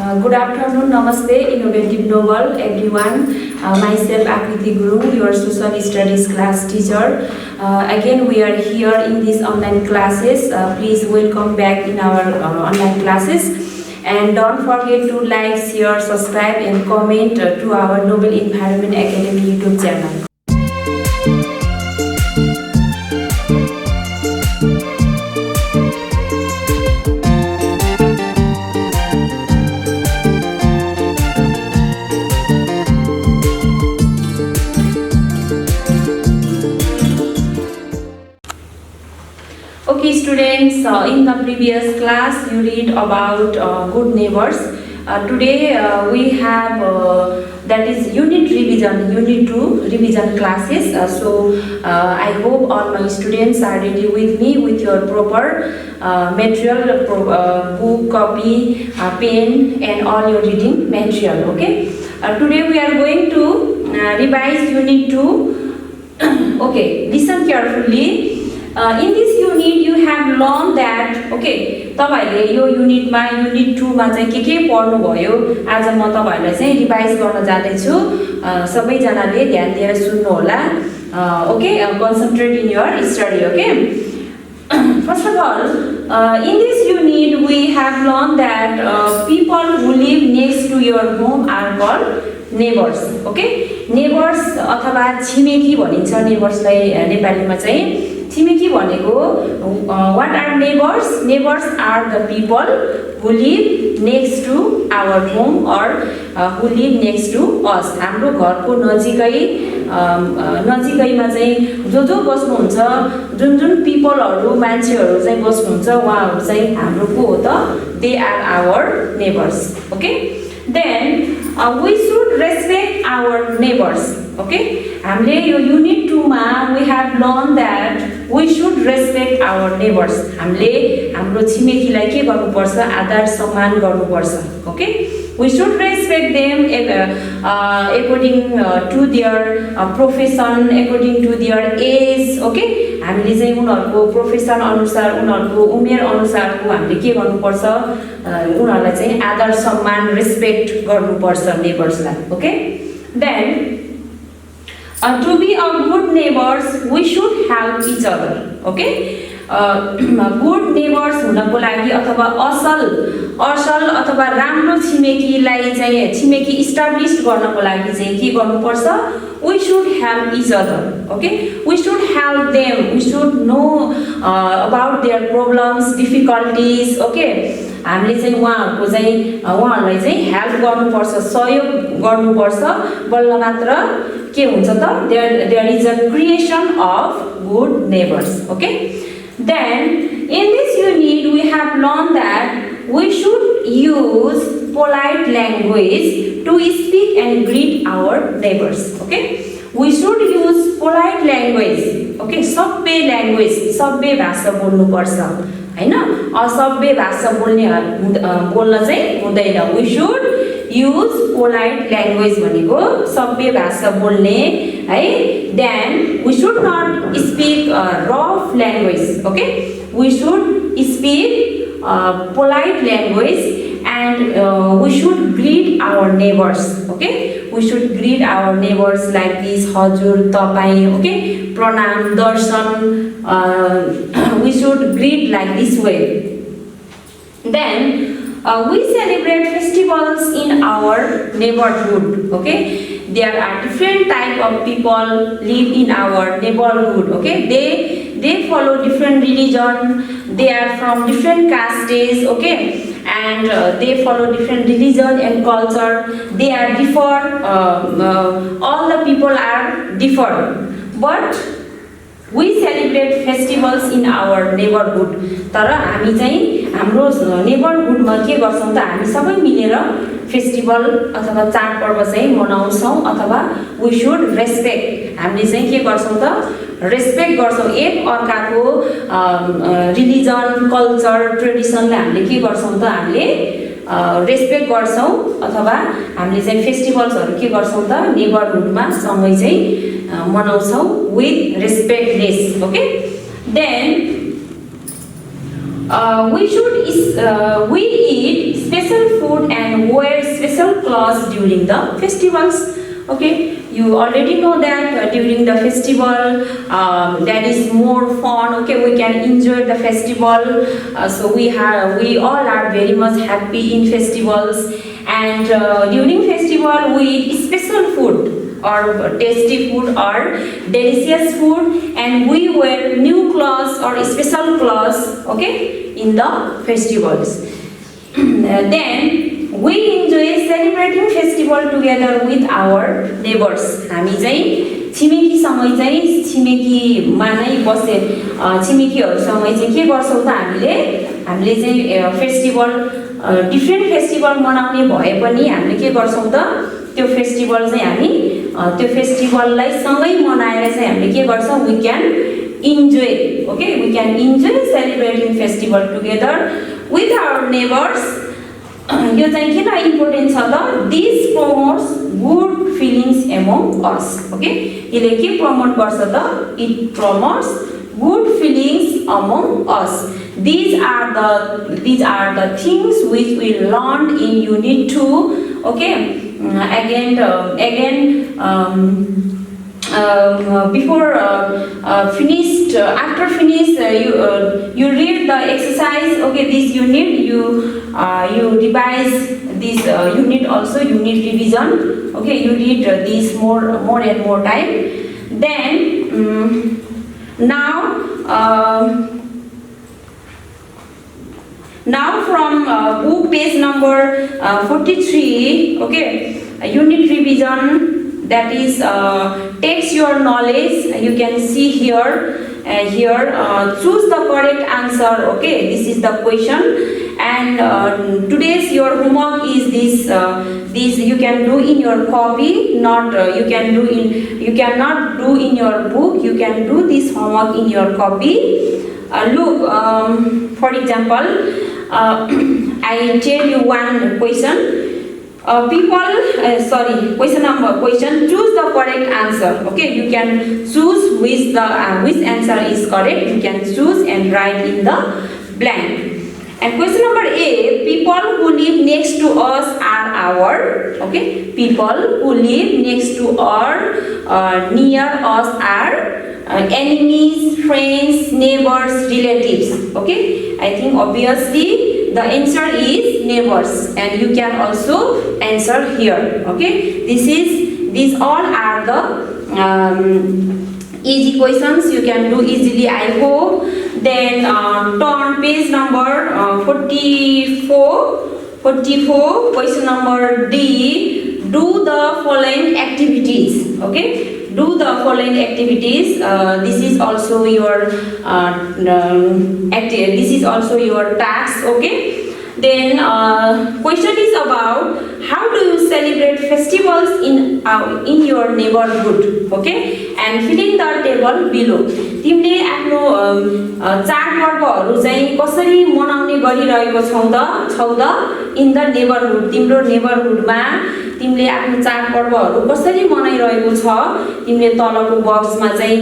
Good afternoon, Namaste, Innovative Novel, everyone. Myself, Akriti Guru, your social studies class teacher. Again, we are here in these online classes. Please welcome back in our online classes. And don't forget to like, share, subscribe, and comment to our Noble Environment Academy YouTube channel. Okay students, in the previous class you read about good neighbors. Today we have that is unit 2 revision classes. I hope all my students are ready with me with your proper material, book, copy, pen and all your reading material. Okay. Today we are going to revise unit 2. Okay, listen carefully. In this unit you have learned that तपाईहरुले यो युनिटमा unit 2 मा चाहिँ के पढ्नु भयो आज म तपाईहरुलाई चाहिँ रिभाइज गर्न जाँदै छु सबै जनाले ध्यान दिएर सुन्नु होला concentrate in your study. First of all, in this unit we have learned that people who live next to your home are called neighbors. Neighbors अथवा छिमेकी भनिन्छ नेबर्सलाई नेपालीमा चाहिँ छिमेकी भनेको what are neighbors? Neighbors are the people who live next to our home or who live next to us. हाम्रो घरको नजिकैमा चाहिँ जो बस्नुहुन्छ जुन पिपलहरु मान्छेहरु चाहिँ बस्नुहुन्छ उहाँहरु चाहिँ हाम्रो को हो त they are our neighbors. Then we should respect our neighbors. हामीले यो युनिट 2 मा we have learned that we should respect our neighbors. हामीले हाम्रो छिमेकीलाई के गर्नुपर्छ आदर सम्मान गर्नुपर्छ. We should respect them according to their profession, according to their age. हामीले चाहिँ उनीहरुको प्रोफेसन अनुसार उनीहरुको उमेर अनुसारको हामीले के गर्नुपर्छ उनीहरुलाई चाहिँ आदर सम्मान रेस्पेक्ट गर्नुपर्छ नेबर्सलाई. Then to be a good neighbors we should help each other. Good neighbors हुनको लागि अथवा असल अथवा राम्रो छिमेकीलाई चाहिँ छिमेकी इस्टाब्लिश गर्नको लागि चाहिँ के गर्नुपर्छ we should help each other. We should help them, we should know about their problems, difficulties. हामीले चाहिँ उहाँहरुलाई चाहिँ हेल्प गर्नुपर्छ सहयोग गर्नुपर्छ बल्ल मात्र के हुन्छ त there is a creation of good neighbors. Then in this unit we have learned that we should use polite language to speak and greet our neighbors. We should use polite language. सभ्य language, सभ्य भाषा बोल्नु पर्छ हैन असभ्य भाषा बोल्न चाहिँ हुँदैन. We should use polite language भनेको सभ्य भाषा बोल्ने है. Then we should not speak rough language. We should speak polite language and we should greet our neighbors. We should greet our neighbors like this हजुर तपाई प्रणाम दर्शन. We should greet like this way. Then we celebrate festivals in our neighborhood. There are different type of people live in our neighborhood. They follow different religion, they are from different castes. And they follow different religion and culture. They are different. All the people are different, but we celebrate festivals in our neighborhood. तर हामी चाहिँ हाम्रो neighbourhood मा के गर्छौं त हामी सबै मिलेर फेस्टिभल अथवा चाडपर्व चाहिँ मनाउँछौं अथवा we should respect. हामीले चाहिँ के गर्छौं त रेस्पेक्ट गर्छौं एक अर्काको रिलिजन कल्चर ट्रेडिसनलाई हामीले के गर्छौं त हामीले रेस्पेक्ट गर्छौं अथवा हामीले चाहिँ फेस्टिभल्सहरु के गर्छौं त नेबरहुडमा सँगै चाहिँ मनाउँछौं with respectness. Then we eat special food and special clause during the festivals. Okay, you already know that during the festival that is more fun. Okay, we can enjoy the festival. So we all are very much happy in festivals, and during festival we eat special food or tasty food or delicious food, and we wear new clothes or special clothes, okay, in the festivals. Then we enjoy celebrating festival together with our neighbors. हामी चाहिँ छिमेकीसँग चाहिँ छिमेकीमा नै बसे छिमेकीहरूसँग चाहिँ के गर्छौँ त हामीले चाहिँ फेस्टिभल डिफ्रेन्ट फेस्टिभल मनाउने भए पनि हामीले के गर्छौँ त त्यो फेस्टिभल चाहिँ हामी त्यो फेस्टिभललाई सँगै मनाएर चाहिँ हामीले के गर्छौँ we can enjoy okay we can enjoy celebrating festival together with our neighbours यो चाहिँ किन इम्पोर्टेन्ट छ त this promotes good feelings among us okay यसले के प्रमोट गर्छ त it promotes good feelings among us these are the things which we learned in unit 2 okay before after finish you read the exercise okay this unit you revise this unit also unit revision okay you read this more and more time then now from book page number 43 okay unit revision that is takes your knowledge you can see here choose the correct answer okay this is the question and today's your homework is this you can do in your copy not you cannot do in your book you can do this homework in your copy look for example I tell you one question question choose the correct answer okay you can choose which answer is correct you can choose and write in the blank and question number A people who live next to us are our okay people who live next to or near us are enemies friends neighbors relatives okay I think obviously the answer is neighbors and you can also answer here okay these all are the easy questions you can do easily I hope then turn page number 44 question number D do the following activities okay do the following activities this is also your this is also your task okay then question is about how do you celebrate festivals in your neighborhood okay and fill in the table below तिमीले आफ्नो चाडपर्वहरू चाहिँ कसरी मनाउने गरिरहेको छौ त in the neighbourhood तिम्रो नेबरहुडमा तिमीले आफ्नो चाडपर्वहरू कसरी मनाइरहेको छ तिमीले तलको बक्समा चाहिँ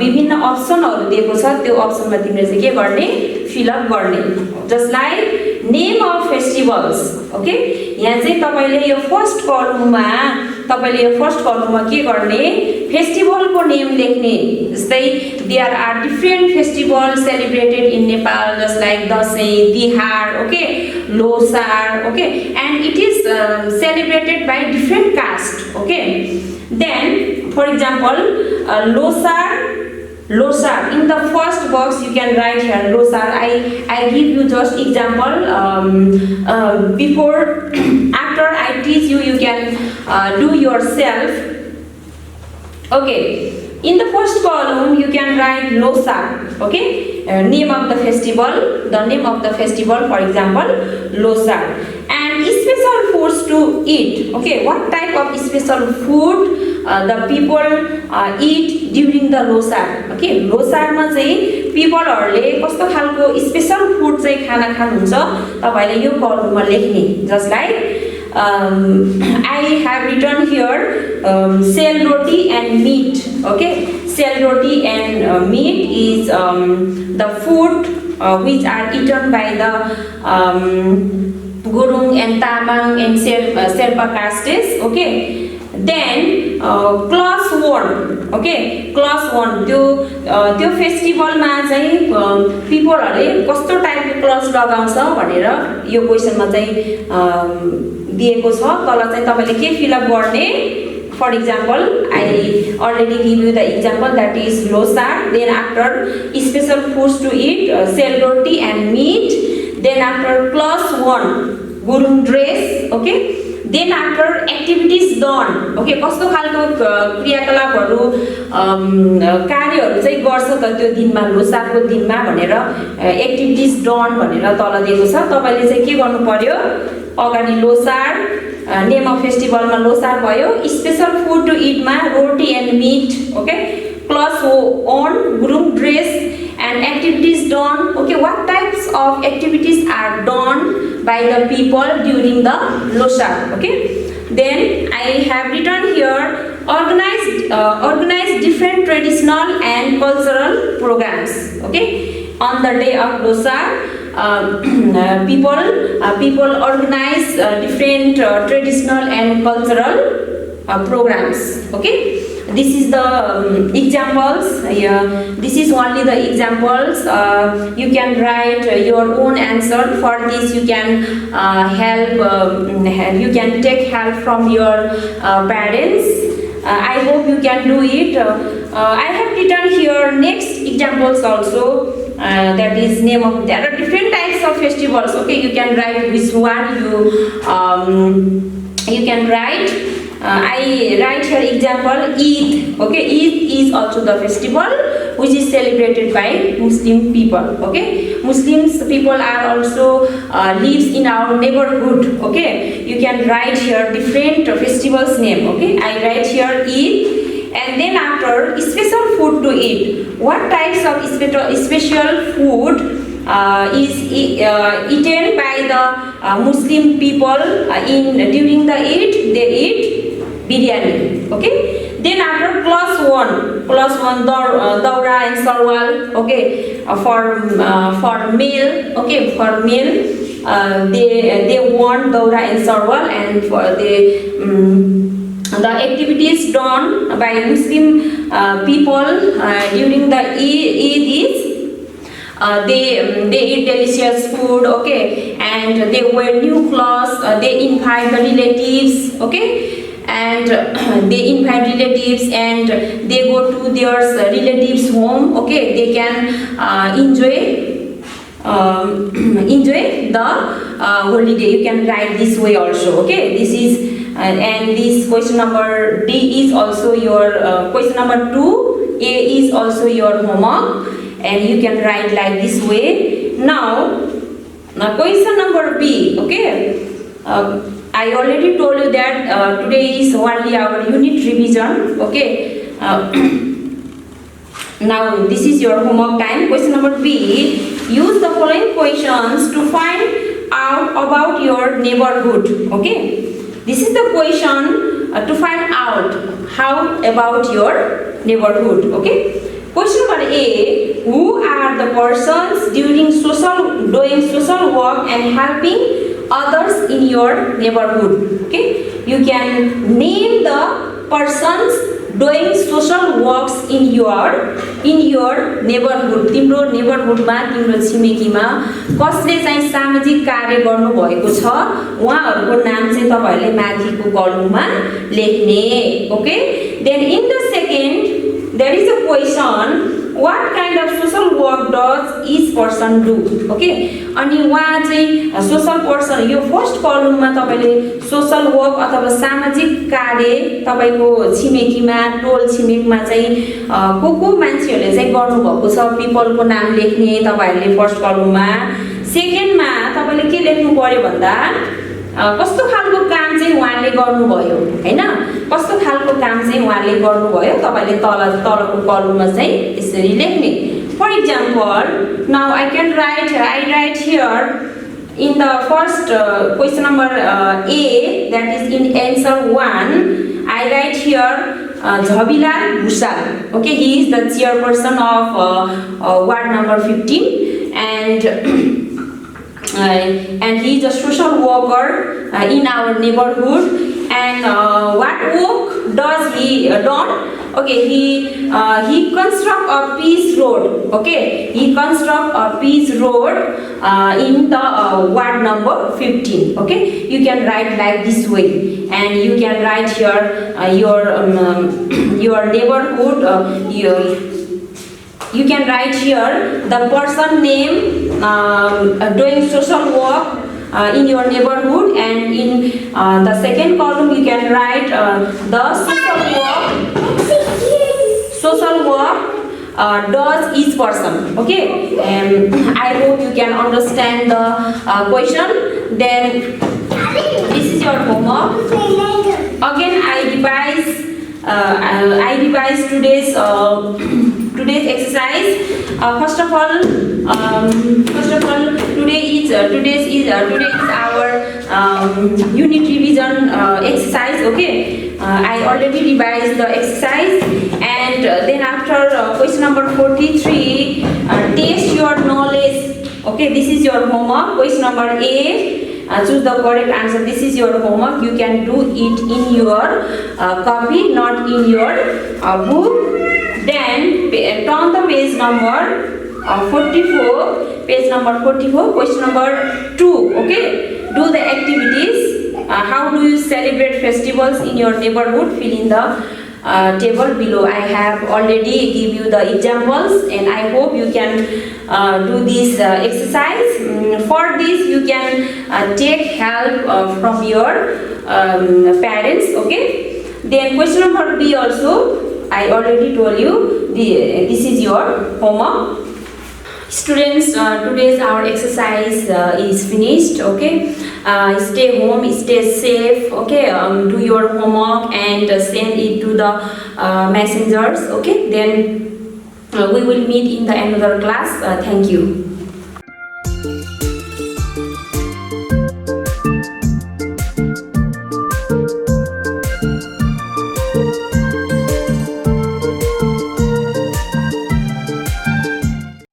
विभिन्न अप्सनहरू दिएको छ त्यो अप्सनमा तिमीले चाहिँ के गर्ने फिल अप गर्ने just like name of festivals okay यहाँ चाहिँ तपाईले यो फर्स्ट कलममा के गर्ने फेस्टिभलको नेम लेख्ने जस्तै there are different festival celebrated in Nepal just like Dashain Tihar okay Losar okay and it is celebrated by different caste okay then for example losar in the first box you can write here losar I give you just example before after I teach you can do yourself okay in the first column you can write losar okay name of the festival for example losar and special foods to eat okay what type of special food the people eat during the losar okay losar ma चाहिँ people हरुले कस्तो खालको special food चाहिँ खाना खानुहुन्छ तपाईले यो कलममा लेख्ने just like I have written here sel roti and meat okay sel roti and meat is the food which are eaten by the Gurung and Tamang and Sherpa castes. Okay. Then class 1, okay, class 1 त्यो फेस्टिभलमा चाहिँ पिपलहरुले कस्तो टाइपको clutch लगाउँछ भनेर यो क्वेशनमा चाहिँ दिएको छ तल चाहिँ तपाईले के फिल अप गर्ने For example, I already give you the example that is losar. Then after special foods to eat, sell roti and meat. Then after class 1, gurung dress. Okay. Then after activities done. Okay. कस्तो खालको क्रियाकलापहरु कार्यहरु चाहिँ गर्छ त त्यो दिनमा लोसारको दिनमा भनेर activities done भनेर तल दिएको छ तपाईले चाहिँ के गर्नु पर्यो अगाडि Losar name of festival ma losar bhayo special food to eat ma roti and meat okay class 1 group dress and activities done okay what types of activities are done by the people during the losar okay then I have written here organize different traditional and cultural programs okay on the day of losar people organize different traditional and cultural programs okay this is the examples this is only the examples you can write your own answer for this you can you can take help from your parents I hope you can do it I have written here next examples also that is name of there are different types of festivals okay you can write which one you can write I write here example Eid okay Eid is also the festival which is celebrated by Muslim people okay Muslims people are also lives in our neighborhood okay you can write here different festivals name okay I write here Eid and then after special food to eat what types of special food is eaten by the Muslim people during the Eid they eat biryani okay then after class 1 daura and sarwal okay for male okay for male they want daura and sarwal and for the activities done by Muslim people during the Eid is they eat delicious food okay and they wear new clothes they invite the relatives okay and they invite relatives and they go to their relatives home okay they can enjoy the holiday you can write this way also okay this is and this question number D is also your question number 2 A is also your homework and you can write like this way now question number B okay I already told you that today is only our unit revision okay now this is your homework time question number B use the following questions to find out about your neighborhood okay this is the question to find out how about your neighborhood okay question number A who are the persons doing social work and helping others in your neighborhood okay you can name the persons doing social works in your neighborhood तिम्रो नेबरहुडमा तिम्रो छिमेकीमा कसले चाहिँ सामाजिक कार्य गर्नु भएको छ उहाँहरुको नाम चाहिँ तपाईहरुले माथिको कलममा लेख्ने okay then in the second there is a question what kind of social work does each person do okay अनि उहाँ चाहिँ सोशल पर्सन यो फर्स्ट कलममा तपाईले सोशल वर्क अथवा सामाजिक कार्य तपाईको छिमेकीमा टोल छिमेकमा चाहिँ को मान्छेहरुले चाहिँ गर्नु भएको छ पिपलको नाम लेख्ने तपाईहरुले फर्स्ट कलममा सेकेन्डमा तपाईले के लेख्नु पर्यो भन्दा कस्तो खालको काम चाहिँ उहाँले गर्नुभयो हैन कस्तो खालको काम चाहिँ उहाँले गर्नुभयो तपाईले तलको कलममा चाहिँ यसरी लेख्ने for example now I write here in the first question number A that is in answer 1 I write here Jhabilal Bhusal okay he is the chairperson of ward number 15 and and he is a social worker in our neighborhood. And what work does he done? Okay, he construct a peace road. Okay, he construct a peace road in the ward number 15. Okay, you can write like this way, and you can write here your neighborhood. You can write here the person name doing social work in your neighborhood, and in the second column you can write the social work does each person. Okay, I hope you can understand the question. Then this is your homework. Again, I revise today's exercise. First of all, today is our unit revision exercise. Okay, I already revised the exercise, and then after question number 43, test your knowledge. Okay, this is your homework. Question number A. Choose the correct answer. This is your homework. You can do it in your copy, not in your book. Then turn the page number 44. Page number 44. Question number 2. Okay. Do the activities. How do you celebrate festivals in your neighborhood? Fill in the table below. I have already give you the examples, and I hope you can do this exercise. For this you can take help from your parents. Okay, then question number B also I already told you, this is your homework. Students, today's our exercise is finished. Okay, stay home, stay safe. Okay, do your homework and send it to the messengers. Okay, then we will meet in the another class. Thank you.